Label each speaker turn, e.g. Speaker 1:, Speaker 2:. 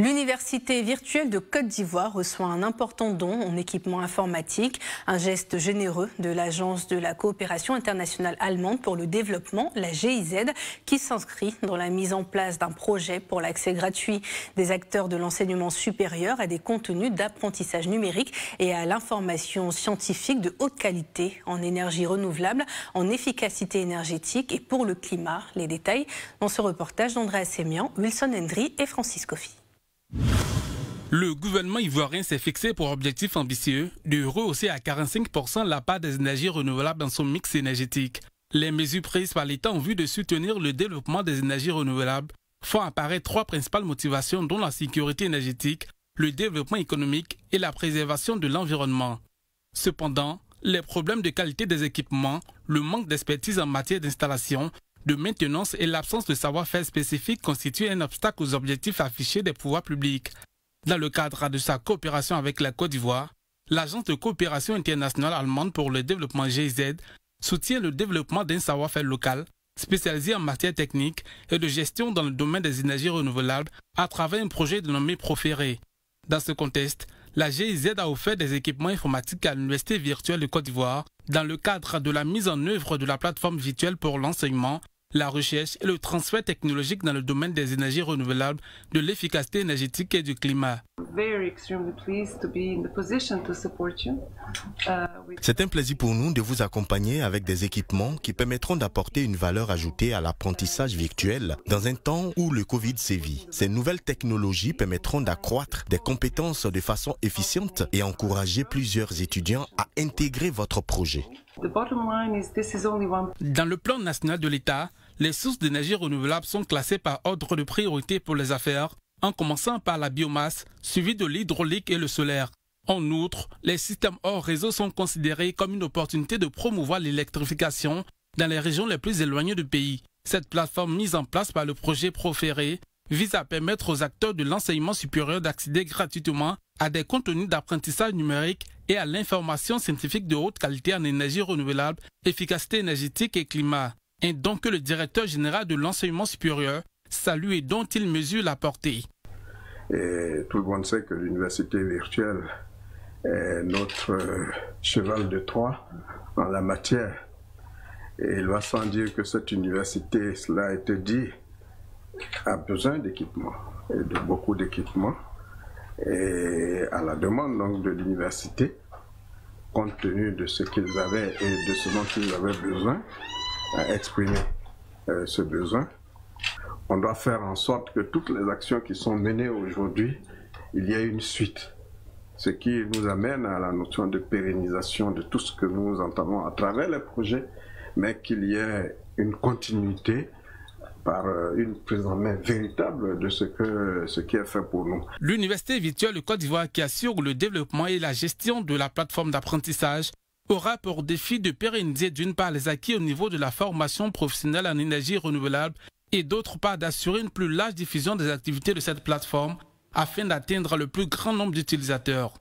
Speaker 1: L'Université virtuelle de Côte d'Ivoire reçoit un important don en équipement informatique, un geste généreux de l'Agence de la coopération internationale allemande pour le développement, la GIZ, qui s'inscrit dans la mise en place d'un projet pour l'accès gratuit des acteurs de l'enseignement supérieur à des contenus d'apprentissage numérique et à l'information scientifique de haute qualité en énergie renouvelable, en efficacité énergétique et pour le climat. Les détails dans ce reportage d'Andrea Sémian, Wilson Hendry et Francis Kofi.
Speaker 2: Le gouvernement ivoirien s'est fixé pour objectif ambitieux de rehausser à 45% la part des énergies renouvelables dans son mix énergétique. Les mesures prises par l'État en vue de soutenir le développement des énergies renouvelables font apparaître trois principales motivations dont la sécurité énergétique, le développement économique et la préservation de l'environnement. Cependant, les problèmes de qualité des équipements, le manque d'expertise en matière d'installation, de maintenance et l'absence de savoir-faire spécifique constituent un obstacle aux objectifs affichés des pouvoirs publics. Dans le cadre de sa coopération avec la Côte d'Ivoire, l'Agence de coopération internationale allemande pour le développement GIZ soutient le développement d'un savoir-faire local spécialisé en matière technique et de gestion dans le domaine des énergies renouvelables à travers un projet dénommé Proféré. Dans ce contexte, la GIZ a offert des équipements informatiques à l'Université virtuelle de Côte d'Ivoire dans le cadre de la mise en œuvre de la plateforme virtuelle pour l'enseignement, la recherche et le transfert technologique dans le domaine des énergies renouvelables, de l'efficacité énergétique et du climat.
Speaker 3: C'est un plaisir pour nous de vous accompagner avec des équipements qui permettront d'apporter une valeur ajoutée à l'apprentissage virtuel dans un temps où le Covid sévit. Ces nouvelles technologies permettront d'accroître des compétences de façon efficiente et encourager plusieurs étudiants à intégrer votre projet.
Speaker 2: Dans le plan national de l'État, les sources d'énergie renouvelable sont classées par ordre de priorité pour les affaires, en commençant par la biomasse, suivi de l'hydraulique et le solaire. En outre, les systèmes hors réseau sont considérés comme une opportunité de promouvoir l'électrification dans les régions les plus éloignées du pays. Cette plateforme mise en place par le projet Proféré vise à permettre aux acteurs de l'enseignement supérieur d'accéder gratuitement à des contenus d'apprentissage numérique et à l'information scientifique de haute qualité en énergie renouvelable, efficacité énergétique et climat. Un don que le directeur général de l'enseignement supérieur salue et dont il mesure la portée.
Speaker 4: Et tout le monde sait que l'université virtuelle est notre cheval de Troie en la matière. Et il va sans dire que cette université, cela a été dit, a besoin d'équipements, et de beaucoup d'équipements. Et à la demande donc de l'université, compte tenu de ce qu'ils avaient et de ce dont ils avaient besoin, à exprimer ce besoin, on doit faire en sorte que toutes les actions qui sont menées aujourd'hui, il y ait une suite. Ce qui nous amène à la notion de pérennisation de tout ce que nous entamons à travers les projets, mais qu'il y ait une continuité par une prise en main véritable de ce qui est fait pour nous.
Speaker 2: L'Université virtuelle de Côte d'Ivoire, qui assure le développement et la gestion de la plateforme d'apprentissage, aura pour défi de pérenniser d'une part les acquis au niveau de la formation professionnelle en énergie renouvelable et d'autre part d'assurer une plus large diffusion des activités de cette plateforme afin d'atteindre le plus grand nombre d'utilisateurs.